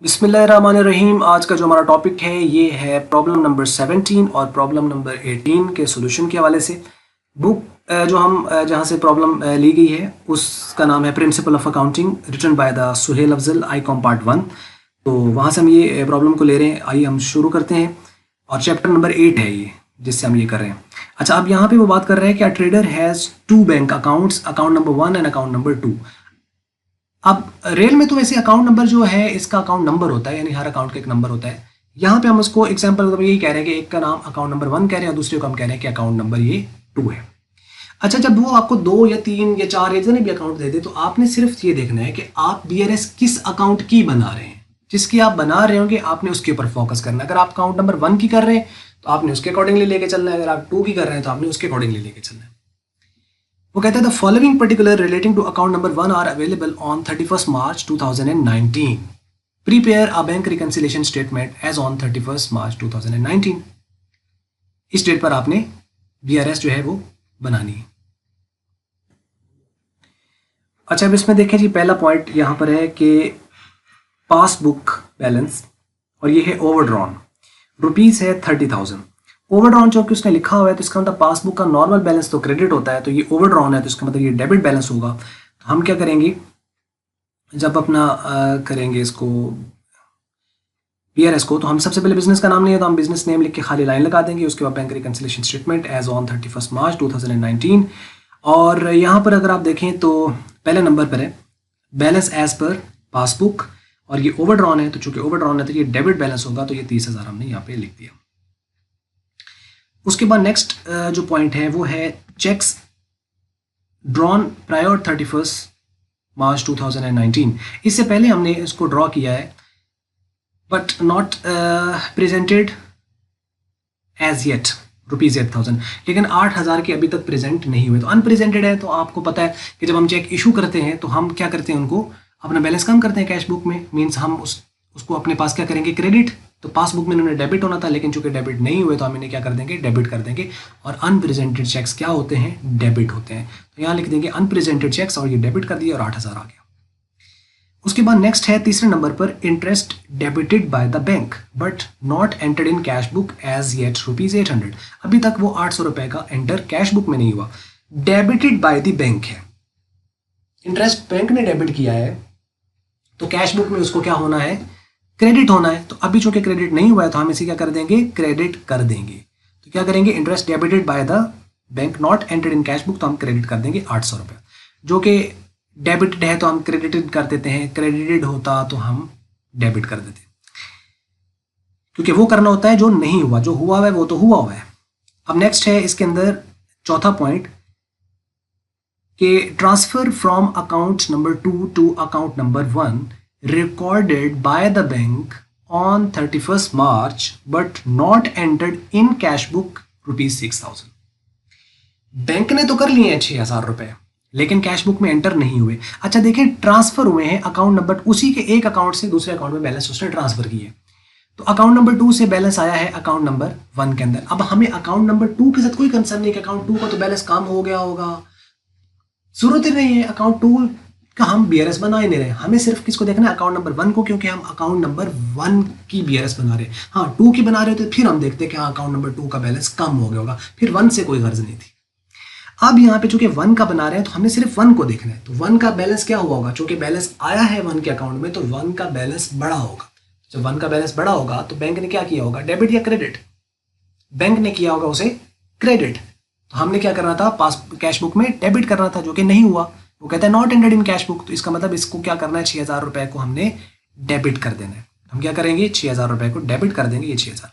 बिस्मिल्लाहिर्रहमानिर्रहीम। आज का जो हमारा टॉपिक है ये है प्रॉब्लम नंबर 17 और प्रॉब्लम नंबर 18 के सॉल्यूशन के हवाले से। बुक जो हम जहाँ से प्रॉब्लम ली गई है उसका नाम है principle of accounting, written by the Suhail Afzal, ICom part 1। तो वहाँ से हम ये प्रॉब्लम को ले रहे हैं। आइए हम शुरू करते हैं और चैप्टर नंबर 8 है ये जिससे हम ये कर रहे हैं। अच्छा, अब यहाँ पे वो बात कर रहे हैं कि a trader has 2 bank accounts, account number 1 and account number 2। अब रेल में तो वैसे अकाउंट नंबर जो है इसका अकाउंट नंबर होता है, यानी हर अकाउंट का एक नंबर होता है। यहाँ पे हम उसको एग्जांपल मतलब यही कह रहे हैं कि एक का नाम अकाउंट नंबर 1 कह रहे हैं और दूसरे को हम कह रहे हैं कि अकाउंट नंबर ये 2 है। अच्छा, जब वो आपको 2 या 3 या 4 या जितने भी अकाउंट दे दे तो आपने सिर्फ ये देखना है कि आप बीआरएस किस अकाउंट की बना रहे हैं। जिसकी आप बना रहे होंगे आपने उसके ऊपर फोकस करना है। अगर आप अकाउंट नंबर 1 की कर रहे हैं तो आपने उसके अकॉर्डिंगली लेके चलना है, अगर आप 2 की कर रहे हैं तो आपने उसके अकॉर्डिंगली लेके चलना है। वो कहते हैं the following particular relating to account number 1 are available on 31 March 2019। Prepare a bank reconciliation statement as on 31 March 2019। इस डेट पर आपने बीआरएस जो है वो बनानी है। अच्छा, अब इसमें देखें जी, पहला पॉइंट यहाँ पर है कि पासबुक बैलेंस और ये है ओवरड्रॉन रुपीज़ है 30,000। ओवरड्रॉन जो कि उसने लिखा हुआ है तो इसका मतलब पासबुक का नॉर्मल बैलेंस तो क्रेडिट होता है, तो ये ओवरड्रॉन है तो इसका मतलब ये डेबिट बैलेंस होगा। तो हम क्या करेंगे, जब अपना करेंगे इसको बीआरएस को, तो हम सबसे पहले बिजनेस का नाम नहीं है तो हम बिजनेस नेम लिख के खाली लाइन लगा देंगे। उसके बाद bank reconciliation statement as on 31 March 2019। और यहाँ पर अगर आप देखें तो पहले नंबर पर है बैलेंस एज पर पासबुक और ये ओवरड्रॉन है, तो चूंकि ओवरड्रॉन है तो ये डेबिट बैलेंस होगा, तो ये 30,000 हमने यहाँ पे लिख दिया। उसके बाद नेक्स्ट जो पॉइंट है वो है चेक्स ड्रॉन प्रायर 31 मार्च 2019। इससे पहले हमने इसको ड्रॉ किया है but not presented as yet rupees 8,000, लेकिन 8,000 के अभी तक प्रेजेंट नहीं हुए, तो अनप्रेजेंटेड है। तो आपको पता है कि जब हम चेक इशू करते हैं तो हम क्या करते हैं, उनको अपना बैलेंस कम करते हैं कैश बुक में। मीन्स हम उसको अपने पास क्या करेंगे, क्रेडिट। तो पासबुक में इन्होंने डेबिट होना था, लेकिन चूंकि डेबिट नहीं हुए तो हम इन्हें क्या कर देंगे, डेबिट कर देंगे। और अनप्रेजेंटेड चेक्स क्या होते हैं, डेबिट होते हैं। तो यहाँ लिख देंगे अनप्रेजेंटेड चेक्स और ये डेबिट कर दिया और 8,000 आ गया। उसके बाद नेक्स्ट है तीसरे नंबर पर interest debited by the bank but not entered in cash book as yet rupees 800। अभी तक वो 800 रुपए का एंटर कैश बुक में नहीं हुआ, डेबिटेड बाय द बैंक है। इंटरेस्ट बैंक ने डेबिट किया है तो कैश बुक में उसको क्या होना है, क्रेडिट होना है। तो अभी चूंकि क्रेडिट नहीं हुआ है तो हम इसे क्या कर देंगे, क्रेडिट कर देंगे। तो क्या करेंगे, interest debited by the bank not entered in cash book, तो हम क्रेडिट कर देंगे 800 रुपये। जो कि डेबिटेड है तो हम क्रेडिटेड कर देते हैं, क्रेडिटेड होता तो हम डेबिट कर देते, क्योंकि वो करना होता है जो नहीं हुआ, जो हुआ है वो तो हुआ हुआ है। अब नेक्स्ट है इसके अंदर चौथा पॉइंट कि transfer from account number 2 to account number 1 recorded by the bank on 31st March but not entered in cash book rupees 6,000। Bank ने तो कर लिए हैं 6,000 रुपए, लेकिन कैश बुक में एंटर नहीं हुए। अच्छा देखिए, ट्रांसफर हुए हैं अकाउंट नंबर, उसी के एक अकाउंट से दूसरे अकाउंट में बैलेंस उसने ट्रांसफर किए। तो अकाउंट नंबर 2 से बैलेंस आया है अकाउंट नंबर 1 के अंदर। अब हमें अकाउंट नंबर 2 के साथ कोई कंसर्न नहीं कि अकाउंट 2 का तो बैलेंस कम हो गया होगा, जरूरत ही नहीं है। अकाउंट 2 का हम बीआरएस बना ही नहीं रहे, हमें सिर्फ किसको देखना है, अकाउंट नंबर 1 को, क्योंकि हम अकाउंट नंबर 1 की बीआरएस बना रहे हैं। हाँ, 2 की बना रहे हो तो फिर हम देखते हैं कि हाँ अकाउंट नंबर 2 का बैलेंस कम हो गया होगा, फिर 1 से कोई गर्ज नहीं थी। अब यहाँ पे चूंकि 1 का बना रहे हैं तो हमें सिर्फ 1 को देखना है। तो 1 का बैलेंस क्या हुआ होगा, चूंकि बैलेंस आया है 1 के अकाउंट में तो 1 का बैलेंस बड़ा होगा। जब 1 का बैलेंस बड़ा होगा तो बैंक ने क्या किया होगा, डेबिट या क्रेडिट, बैंक ने किया होगा उसे क्रेडिट। तो हमने क्या करना था, पास कैश बुक में डेबिट करना था, जो कि नहीं हुआ। वो कहता है not entered in cash book, तो इसका मतलब इसको क्या करना है, 6,000 रुपए को हमने डेबिट कर देना है। हम क्या करेंगे, 6,000 रुपए को डेबिट कर देंगे, ये 6,000।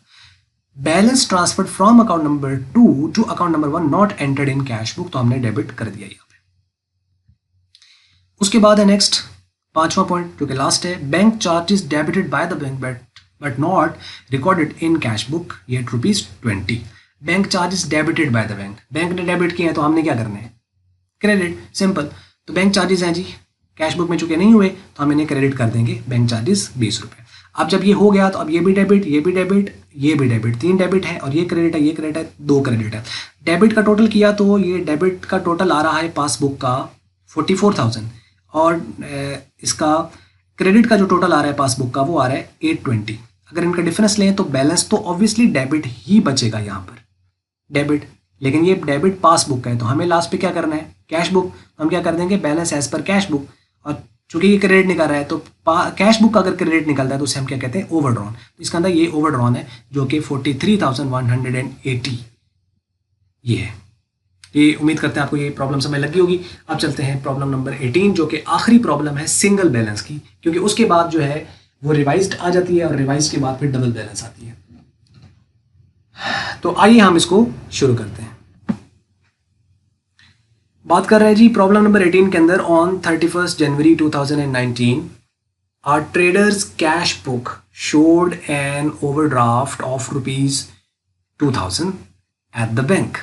Balance transferred from account number 2 to account number 1 not entered in cash book, तो हमने डेबिट कर दिया यहाँ पे। उसके बाद है नेक्स्ट 5वां पॉइंट जो कि लास्ट है, bank charges debited by the bank but not recorded in cash book ये ₹20। Bank charges debited by the bank, bank ने डेबिट किए हैं तो हमने क्या करना है, क्रेडिट, सिंपल। तो बैंक चार्जेस हैं जी, कैश बुक में चूंकि नहीं हुए तो हम इन्हें क्रेडिट कर देंगे, बैंक चार्जेस 20 रुपये। अब जब ये हो गया तो अब ये भी डेबिट, ये भी डेबिट, ये भी डेबिट, 3 डेबिट है, और ये क्रेडिट है, ये क्रेडिट है, 2 क्रेडिट है। डेबिट का टोटल किया तो ये डेबिट का टोटल आ रहा है पासबुक का 44,000 और इसका क्रेडिट का जो टोटल आ रहा है पासबुक का वो आ रहा है 820। अगर इनका डिफरेंस लें तो बैलेंस तो ऑब्वियसली डेबिट ही बचेगा यहाँ पर, डेबिट। लेकिन ये डेबिट पासबुक का है तो हमें लास्ट पे क्या करना है, कैश बुक। हम क्या कर देंगे, balance as per cash book. और चूंकि ये क्रेडिट निकल रहा है तो कैश बुक का अगर क्रेडिट निकलता है तो उसे हम क्या कहते हैं, ओवरड्रॉन। तो इसके अंदर ये ओवरड्रॉन है जो कि 43,180 ये है। ये उम्मीद करते हैं आपको ये प्रॉब्लम समझ लगी होगी। अब चलते हैं प्रॉब्लम नंबर 18 जो कि आखिरी प्रॉब्लम है सिंगल बैलेंस की, क्योंकि उसके बाद जो है वो रिवाइज्ड आ जाती है और रिवाइज्ड के बाद फिर डबल बैलेंस आती है। तो आइए हम इसको शुरू करते हैं। बात कर रहे हैं जी प्रॉब्लम नंबर 18 के अंदर, on 31 January 2019 R traders cash book showed an overdraft of ₹2000 at the bank.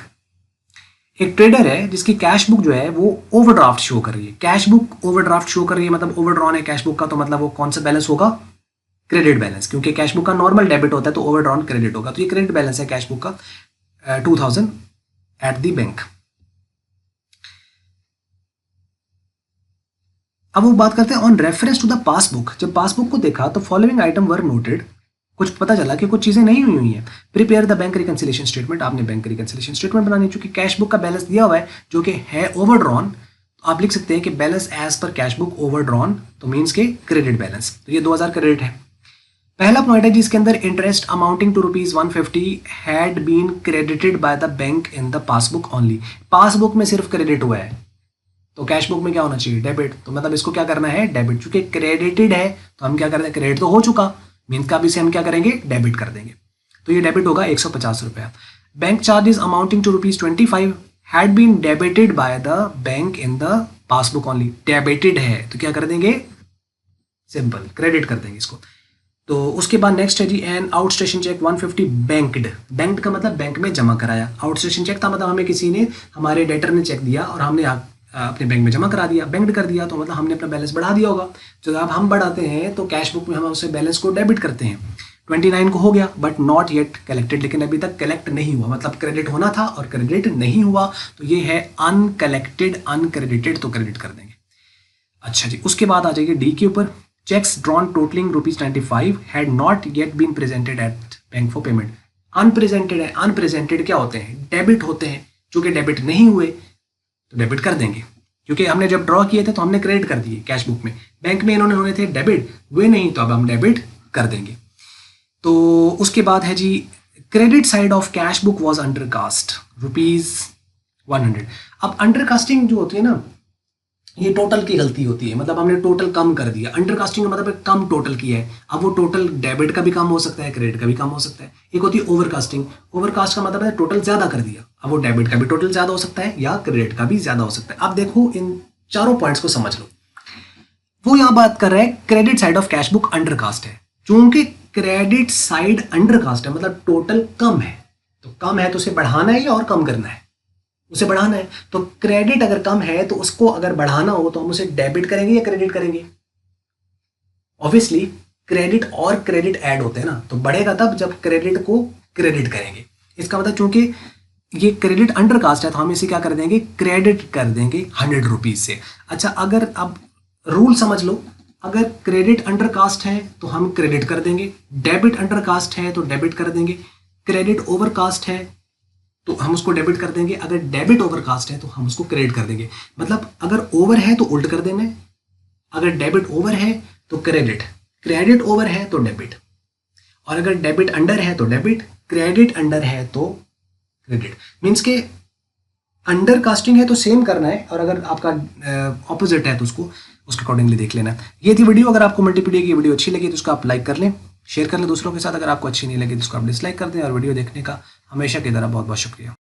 एक ट्रेडर है जिसकी कैश बुक जो है वो ओवरड्राफ्ट शो कर रही है। कैश बुक ओवरड्राफ्ट शो कर रही है मतलब ओवरड्रॉन है कैश बुक का, तो मतलब वो कौन सा बैलेंस होगा, क्रेडिट बैलेंस, क्योंकि कैश बुक का नॉर्मल डेबिट होता है तो ओवरड्रॉन क्रेडिट होगा। तो ये क्रेडिट बैलेंस है कैश बुक का 2000 एट द बैंक। अब वो बात करते हैं on reference to the passbook. जब पासबुक को देखा तो फॉलोइंग आइटम वर नोटेड, कुछ पता चला कि कुछ चीजें नहीं हुई हैं। Prepare the bank reconciliation statement, आपने बैंक रिकंसिलिएशन स्टेटमेंट बनानी, चूंकि कैश बुक का बैलेंस दिया हुआ है जो कि है ओवरड्रॉन, तो आप लिख सकते हैं कि balance as per cash book overdrawn, तो मींस के क्रेडिट बैलेंस। तो ये 2000 क्रेडिट है। पहला पॉइंट है जिसके अंदर interest amounting to ₹150 had been credited by the bank in the passbook only. Passbook में सिर्फ क्रेडिट हुआ है तो कैश बुक में क्या होना चाहिए, डेबिट। तो मतलब इसको क्या करना है, डेबिट। चूंकि क्रेडिटेड है तो हम क्या करते हैं, क्रेडिट तो हो चुका, मीन्स का भी से हम क्या करेंगे, डेबिट कर देंगे। तो ये डेबिट होगा 150 रुपया। Bank charges amounting to ₹25 had been debited by the bank in the passbook only. Debited है तो क्या कर देंगे, सिंपल क्रेडिट कर देंगे इसको। तो उसके बाद नेक्स्ट है जी an outstation cheque 150 banked. Banked का मतलब बैंक में जमा कराया। आउट स्टेशन चेक था मतलब हमें किसी ने, हमारे डेटर ने चेक दिया और हमने अपने बैंक में जमा करा दिया, बैंक्ड कर दिया, तो मतलब हमने अपना बैलेंस बढ़ा दिया होगा। जब अब हम बढ़ाते हैं तो कैश बुक में हम उसे बैलेंस को डेबिट करते हैं। 29 को हो गया बट नॉट येट कलेक्टेड, लेकिन अभी तक कलेक्ट नहीं हुआ, मतलब क्रेडिट होना था और क्रेडिट नहीं हुआ, तो ये है अनकलेक्टेड, अनक्रेडिटेड, तो क्रेडिट कर देंगे। अच्छा जी, उसके बाद आ जाइए डी के ऊपर। Cheques drawn totalling ₹95 had not yet been presented at bank for payment. Unpresented है, अनप्रेजेंटेड क्या होते हैं, डेबिट होते हैं। चूंकि डेबिट नहीं हुए तो डेबिट कर देंगे, क्योंकि हमने जब ड्रॉ किए थे तो हमने क्रेडिट कर दिए कैश बुक में, बैंक में इन्होंने होने थे डेबिट, हुए नहीं तो अब हम डेबिट कर देंगे। तो उसके बाद है जी credit side of cash book was undercast ₹100। अब अंडर कास्टिंग जो होती है ना, ये टोटल की गलती होती है, मतलब हमने टोटल कम कर दिया। अंडर कास्टिंग का मतलब कम टोटल किया है। अब वो टोटल डेबिट का भी कम हो सकता है, क्रेडिट का भी कम हो सकता है। एक होती है ओवर कास्टिंग। ओवर कास्ट का मतलब है टोटल ज्यादा कर दिया। अब वो डेबिट का भी टोटल ज्यादा हो सकता है या क्रेडिट का भी ज्यादा हो सकता है। अब देखो इन चारों पॉइंट्स को समझ लो। वो यहाँ बात कर रहा है credit side of cash book undercast है। चूंकि क्रेडिट साइड अंडर कास्ट है मतलब टोटल कम है, तो कम है तो उसे बढ़ाना है या और कम करना है, उसे बढ़ाना है। तो क्रेडिट अगर कम है तो उसको अगर बढ़ाना हो तो हम उसे डेबिट करेंगे या क्रेडिट करेंगे। ऑब्वियसली क्रेडिट और क्रेडिट ऐड होते हैं ना, तो बढ़ेगा तब जब क्रेडिट को क्रेडिट करेंगे। इसका मतलब चूंकि ये क्रेडिट अंडर कास्ट है तो हम इसे क्या कर देंगे, क्रेडिट कर देंगे ₹100 से। अच्छा, अगर अब रूल समझ लो, अगर क्रेडिट अंडर कास्ट है तो हम क्रेडिट कर देंगे, डेबिट अंडर कास्ट है तो डेबिट कर देंगे, क्रेडिट ओवर कास्ट है तो हम उसको डेबिट कर देंगे, अगर डेबिट ओवर कास्ट है तो हम उसको क्रेडिट कर देंगे। मतलब अगर ओवर है तो उल्ट कर देना है, अगर डेबिट ओवर है तो क्रेडिट, क्रेडिट ओवर है तो डेबिट, और अगर डेबिट अंडर है तो डेबिट, क्रेडिट अंडर है तो क्रेडिट। मीन्स के अंडर कास्टिंग है तो सेम करना है, और अगर आपका ऑपोजिट है तो उसको उसके अकॉर्डिंगली देख लेना। ये थी वीडियो। अगर आपको मल्टीपीडिया की वीडियो अच्छी लगी तो उसको आप लाइक कर लें, शेयर कर लें दूसरों के साथ। अगर आपको अच्छी नहीं लगी तो उसको आप डिसलाइक कर दें। और वीडियो देखने का हमेशा की तरह बहुत बहुत शुक्रिया।